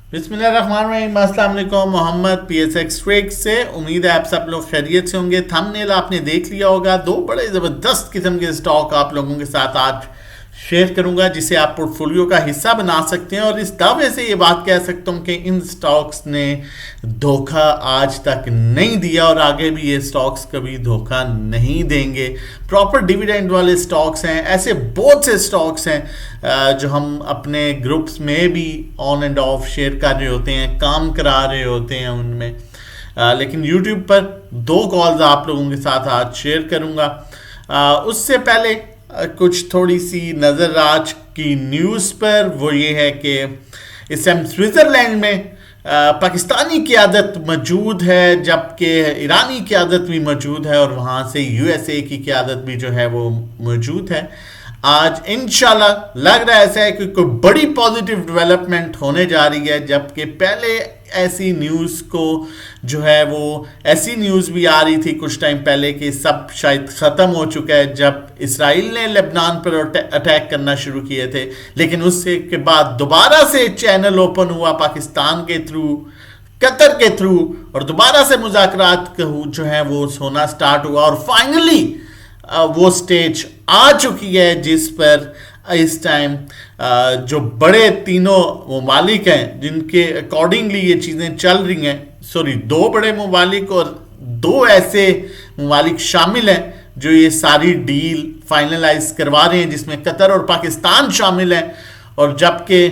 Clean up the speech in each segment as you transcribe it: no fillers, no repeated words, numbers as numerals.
बिस्मिल्लाहिर्रहमानिर्रहीम। अस्सलाम वालेकुम। मोहम्मद PSX ट्रेड से उम्मीद है आप सब लोग खैरियत से होंगे। थंबनेल आपने देख लिया होगा, दो बड़े ज़बरदस्त किस्म के स्टॉक आप लोगों के साथ आज शेयर करूंगा जिसे आप पोर्टफोलियो का हिस्सा बना सकते हैं। और इस दावे से ये बात कह सकता हूँ कि इन स्टॉक्स ने धोखा आज तक नहीं दिया और आगे भी ये स्टॉक्स कभी धोखा नहीं देंगे। प्रॉपर डिविडेंड वाले स्टॉक्स हैं। ऐसे बहुत से स्टॉक्स हैं जो हम अपने ग्रुप्स में भी ऑन एंड ऑफ शेयर कर रहे होते हैं, काम करा रहे होते हैं उनमें। लेकिन YouTube पर दो कॉल्स आप लोगों के साथ आज शेयर करूंगा। उससे पहले कुछ थोड़ी सी नज़र आज की न्यूज़ पर, वो ये है कि इस टाइम स्विट्ज़रलैंड में पाकिस्तानी क़यादत मौजूद है, जबकि ईरानी क़यादत भी मौजूद है और वहाँ से USA की क़यादत भी जो है वो मौजूद है। आज इंशाल्लाह लग रहा है ऐसा है कि कोई बड़ी पॉजिटिव डेवलपमेंट होने जा रही है, जबकि पहले ऐसी न्यूज़ को जो है वो ऐसी न्यूज़ भी आ रही थी कुछ टाइम पहले कि सब शायद ख़त्म हो चुका है जब इसराइल ने लेबनान पर अटैक करना शुरू किए थे। लेकिन उससे के बाद दोबारा से चैनल ओपन हुआ पाकिस्तान के थ्रू, कतर के थ्रू, और दोबारा से मुज़ाकरात जो है वो होना स्टार्ट हुआ और फाइनली वो स्टेज आ चुकी है जिस पर इस टाइम जो बड़े तीनों ममालिक हैं जिनके अकॉर्डिंगली ये चीज़ें चल रही हैं, दो बड़े ममालिक और दो ऐसे ममालिक शामिल हैं जो ये सारी डील फाइनलाइज करवा रहे हैं, जिसमें कतर और पाकिस्तान शामिल हैं। और जबकि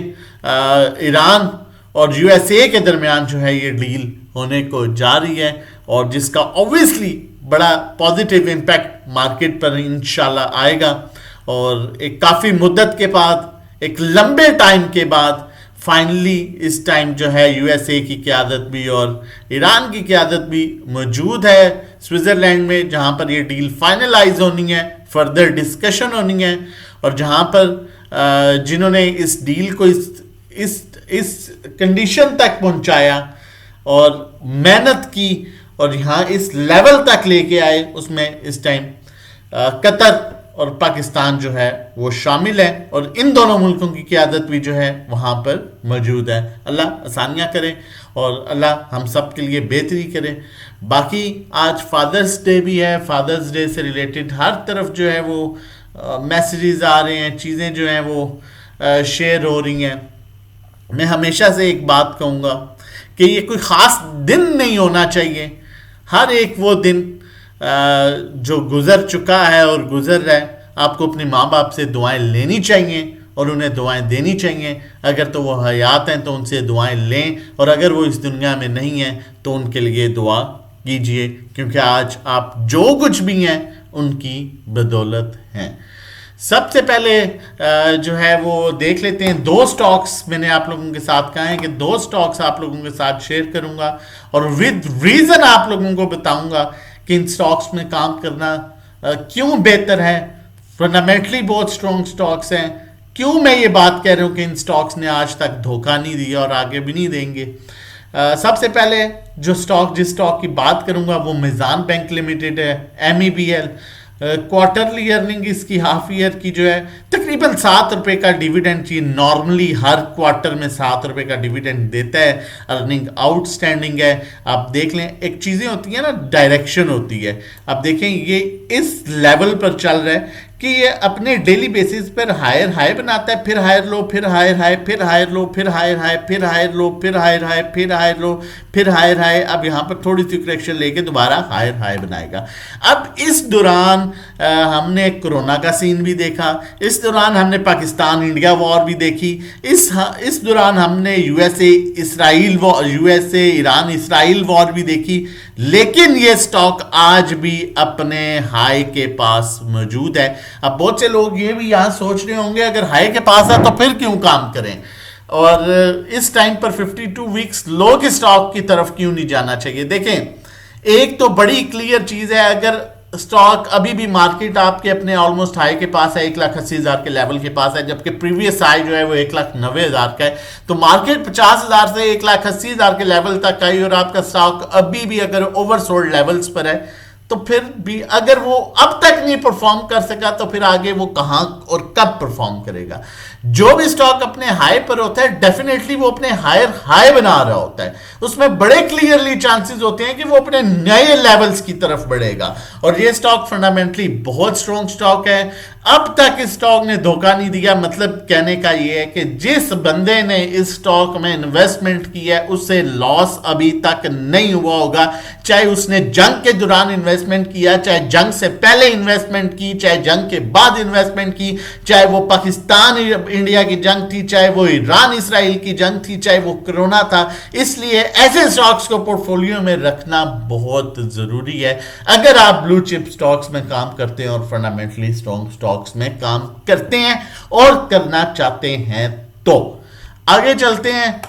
ईरान और USA के दरमियान जो है ये डील होने को जा रही है और जिसका ऑब्वियसली बड़ा पॉजिटिव इम्पैक्ट मार्केट पर इंशाल्लाह आएगा। और एक काफ़ी मुद्दत के बाद, एक लंबे टाइम के बाद फाइनली इस टाइम जो है USA की क़यादत भी और ईरान की क़यादत भी मौजूद है स्विट्ज़रलैंड में, जहाँ पर ये डील फाइनलाइज होनी है, फर्दर डिस्कशन होनी है और जहाँ पर जिन्होंने इस डील को इस कंडीशन तक पहुँचाया और मेहनत की और यहाँ इस लेवल तक लेके आए, उसमें इस टाइम कतर और पाकिस्तान जो है वो शामिल है और इन दोनों मुल्कों की क़यादत भी जो है वहाँ पर मौजूद है। अल्लाह आसानियाँ करे और अल्लाह हम सब के लिए बेहतरी करे। बाकी आज फादर्स डे भी है। फादर्स डे से रिलेटेड हर तरफ जो है वो मैसेजेस आ रहे हैं, चीज़ें जो हैं वो शेयर हो रही हैं। मैं हमेशा से एक बात कहूँगा कि ये कोई ख़ास दिन नहीं होना चाहिए। हर एक वो दिन जो गुज़र चुका है और गुज़र रहा है, आपको अपने माँ बाप से दुआएं लेनी चाहिए और उन्हें दुआएं देनी चाहिए। अगर तो वो हयात हैं तो उनसे दुआएं लें और अगर वो इस दुनिया में नहीं हैं तो उनके लिए दुआ कीजिए, क्योंकि आज आप जो कुछ भी हैं उनकी बदौलत हैं। सबसे पहले जो है वो देख लेते हैं दो स्टॉक्स। मैंने आप लोगों के साथ कहा है कि दो स्टॉक्स आप लोगों के साथ शेयर करूंगा और विद रीज़न आप लोगों को बताऊंगा कि इन स्टॉक्स में काम करना क्यों बेहतर है। फंडामेंटली बहुत स्ट्रॉन्ग स्टॉक्स हैं। क्यों मैं ये बात कह रहा हूँ कि इन स्टॉक्स ने आज तक धोखा नहीं दिया और आगे भी नहीं देंगे। सबसे पहले जिस स्टॉक की बात करूंगा वो मीज़ान बैंक लिमिटेड है, MEBL। क्वार्टरली अर्निंग इसकी हाफ ईयर की जो है तकरीबन ₹7 का डिविडेंड चाहिए। नॉर्मली हर क्वार्टर में ₹7 का डिविडेंड देता है। अर्निंग आउटस्टैंडिंग है। आप देख लें, एक चीज़ें होती है ना, डायरेक्शन होती है। आप देखें ये इस लेवल पर चल रहा है कि ये अपने डेली बेसिस पर हायर हाई बनाता है, फिर हायर लो, फिर हायर हाई, फिर हायर लो, फिर हायर हाई, फिर हायर लो, फिर हायर हाई, फिर हायर लो, फिर हायर हाई। अब यहाँ पर थोड़ी सी करेक्शन लेके दोबारा हायर हाई बनाएगा। अब इस दौरान हमने कोरोना का सीन भी देखा, इस दौरान हमने पाकिस्तान इंडिया वॉर भी देखी, इस दौरान हमने USA ईरान इसराइल वॉर भी देखी। लेकिन ये स्टॉक आज भी अपने हाई के पास मौजूद है। अब बहुत से लोग ये भी यहाँ सोच रहे होंगे अगर हाई के पास है तो फिर क्यों काम करें और इस टाइम पर 52 वीक्स लो के स्टॉक की तरफ क्यों नहीं जाना चाहिए। देखें, एक तो बड़ी क्लियर चीज़ है, अगर स्टॉक अभी भी मार्केट आपके अपने ऑलमोस्ट हाई के पास है, 1,80,000 के लेवल के पास है, जबकि प्रीवियस हाई जो है वो 1,90,000 का है, तो मार्केट 50,000 से 1,80,000 के लेवल तक आई और आपका स्टॉक अभी भी अगर ओवरसोल्ड लेवल्स पर है तो फिर भी अगर वो अब तक नहीं परफॉर्म कर सका तो फिर आगे वो कहां और कब परफॉर्म करेगा। जो भी स्टॉक अपने हाई पर होता है डेफिनेटली वो अपने हायर हाई बना रहा होता है, उसमें बड़े क्लियरली चांसेस होते हैं कि वो अपने नए लेवल्स की तरफ बढ़ेगा। और ये स्टॉक फंडामेंटली बहुत स्ट्रॉन्ग स्टॉक है, अब तक इस स्टॉक ने धोखा नहीं दिया। मतलब कहने का ये है कि जिस बंदे ने इस स्टॉक में इन्वेस्टमेंट किया है उससे लॉस अभी तक नहीं हुआ होगा, चाहे उसने जंग के दौरान इन्वेस्टमेंट किया, चाहे जंग से पहले इन्वेस्टमेंट की, चाहे जंग के बाद इन्वेस्टमेंट की, चाहे वो पाकिस्तान इंडिया की जंग थी, चाहे वो ईरान इसराइल की जंग थी, चाहे वो कोरोना था। इसलिए ऐसे स्टॉक्स को पोर्टफोलियो में रखना बहुत जरूरी है अगर आप ब्लू चिप स्टॉक्स में काम करते हैं और फंडामेंटली स्ट्रॉन्ग स्टॉक्स में काम करते हैं और करना चाहते हैं। तो आगे चलते हैं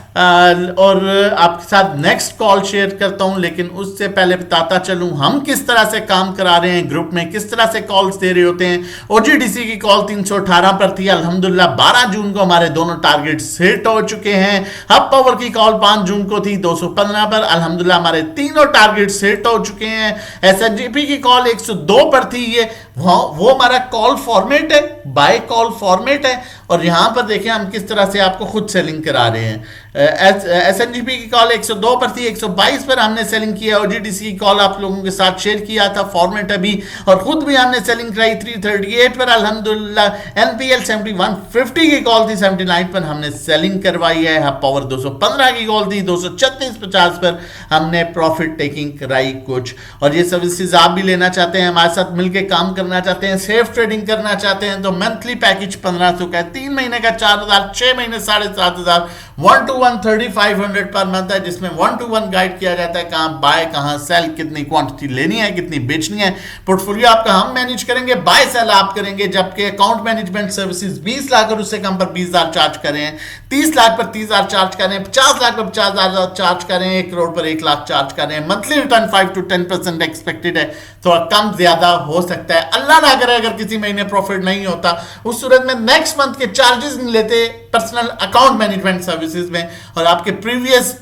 और आपके साथ नेक्स्ट कॉल शेयर करता हूं, लेकिन उससे पहले बताता चलूं हम किस तरह से काम करा रहे हैं ग्रुप में, किस तरह से कॉल्स दे रहे होते हैं। ओजीडीसी की कॉल 318 पर थी, अल्हम्दुलिल्लाह 12 जून को हमारे दोनों टारगेट हिट हो चुके हैं। हब पावर की कॉल 5 जून को थी 215 पर, अल्हम्दुलिल्लाह हमारे तीनों टारगेट हिट हो चुके हैं। एसएनजीपी की कॉल 102 पर थी, ये वो हमारा कॉल फॉर्मेट है, बाय कॉल फॉर्मेट है। और यहां पर देखें हम किस तरह से आपको खुद सेलिंग करा रहे हैं। एसएनजीपी की कॉल 102 पर थी, 122 पर हमने सेलिंग किया। ओजीडीसी की कॉल आप लोगों के साथ शेयर किया था फॉर्मेट अभी, और खुद भी हमने सेलिंग कराई 338 पर अल्हम्दुलिल्लाह। एनपीएल 7150 की कॉल थी, 79 पर हमने सेलिंग करवाई है। हब पावर 215 की कॉल थी, 236.50 पर हमने प्रॉफिट टेकिंग कराई कुछ। और ये सर्विसेज आप भी लेना चाहते हैं, हमारे साथ मिलकर काम करना चाहते हैं, सेफ ट्रेडिंग करना चाहते हैं, तो मंथली पैकेज 1500 का है, 3 महीने का 4000, 6 महीने 7500, 1-to-1 3500 पर मंथ है, जिसमें 1-to-1 गाइड किया जाता है कहां बाय कहां सेल, कितनी क्वांटिटी लेनी है, कितनी बेचनी है। पोर्टफोलियो आपका हम मैनेज करेंगे, बाय सेल आप करेंगे। जबकि अकाउंट मैनेजमेंट सर्विसेज 20 लाख और उससे कम पर 20,000 चार्ज करें, 30 लाख पर 30,000 चार्ज करें, 50 लाख पर 50,000 चार्ज करें, 1 करोड़ पर 1 लाख चार्ज करें। मंथली रिटर्न 5 to 10% एक्सपेक्टेड है, थोड़ा कम ज्यादा हो सकता है। अल्लाह ना करे अगर किसी महीने प्रॉफिट नहीं होता, उस सूरत में नेक्स्ट मंथ के चार्जेस नहीं लेते पर्सनल अकाउंट मैनेजमेंट सर्विसेज में, और आपके प्रीवियस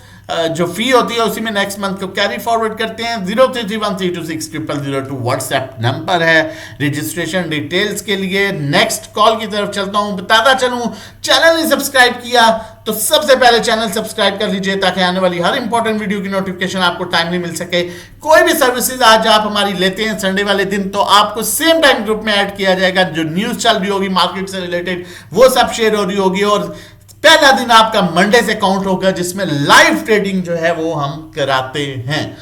जो फी होती है उसी में नेक्स्ट मंथ को कैरी फॉरवर्ड करते हैं। 0331326002 व्हाट्सएप नंबर है रजिस्ट्रेशन डिटेल्स के लिए। नेक्स्ट कॉल की तरफ चलता हूं, बताता चलूं चैनल नहीं सब्सक्राइब किया तो सबसे पहले चैनल सब्सक्राइब कर लीजिए ताकि आने वाली हर इंपॉर्टेंट वीडियो की नोटिफिकेशन आपको टाइमली मिल सके। कोई भी सर्विसेज आज आप हमारी लेते हैं संडे वाले दिन, तो आपको सेम टाइम ग्रुप में ऐड किया जाएगा। जो न्यूज चल रही होगी मार्केट से रिलेटेड वो सब शेयर हो रही होगी, और पहला दिन आपका मंडे से काउंट होगा जिसमें लाइव ट्रेडिंग जो है वो हम कराते हैं।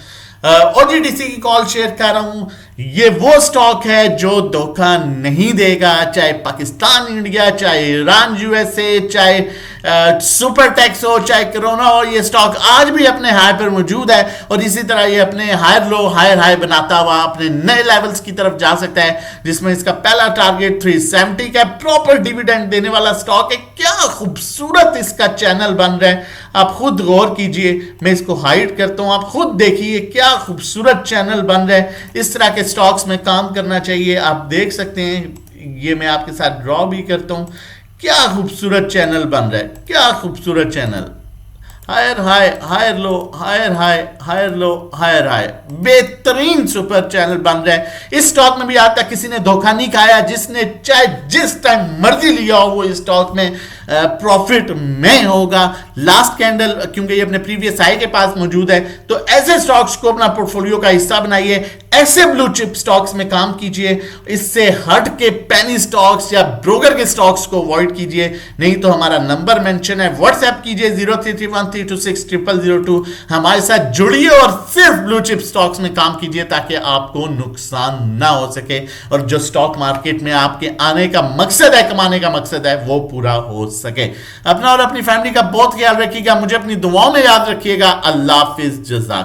ओजीडीसी की कॉल शेयर कर रहा हूं, ये वो स्टॉक है जो धोखा नहीं देगा, चाहे पाकिस्तान इंडिया, चाहे ईरान यूएसए, चाहे सुपर टैक्स हो, चाहे कोरोना हो। ये स्टॉक आज भी अपने हाई पर मौजूद है और इसी तरह ये अपने हायर लो हायर हाई बनाता हुआ अपने नए लेवल्स की तरफ जा सकता है, जिसमें इसका पहला टारगेट 370 का प्रॉपर डिविडेंड देने वाला स्टॉक है। क्या खूबसूरत इसका चैनल बन रहा है, आप खुद गौर कीजिए। मैं इसको हाइड करता हूं, आप खुद देखिए क्या खूबसूरत चैनल बन रहा है। इस तरह के स्टॉक्स में काम करना चाहिए। आप देख सकते हैं, ये मैं आपके साथ ड्रॉ भी करता हूं, क्या खूबसूरत चैनल बन रहा है, क्या खूबसूरत channel. Higher high, higher low, higher high, higher low, higher high, बेहतरीन सुपर चैनल बन रहा है। इस स्टॉक में भी आज तक किसी ने धोखा नहीं खाया। जिसने चाहे जिस टाइम मर्जी लिया हो वो इस स्टॉक में प्रॉफिट में होगा। लास्ट कैंडल क्योंकि ये अपने प्रीवियस हाई के पास मौजूद है, तो ऐसे स्टॉक्स को अपना पोर्टफोलियो का हिस्सा बनाइए, ऐसे ब्लू चिप स्टॉक्स में काम कीजिए। इससे हट के पेनी स्टॉक्स या ब्रोकर के स्टॉक्स को अवॉइड कीजिए। नहीं तो हमारा नंबर मेंशन है, व्हाट्सएप कीजिए 0331326002। हमारे साथ जुड़िए और सिर्फ ब्लू चिप स्टॉक्स में काम कीजिए ताकि आपको नुकसान ना हो सके और जो स्टॉक मार्केट में आपके आने का मकसद है, कमाने का मकसद है, वो पूरा हो सके। अपना और अपनी फैमिली का बहुत ख्याल रखिएगा, मुझे अपनी दुआओं में याद रखिएगा। अल्लाह हाफिज, जज़ाक।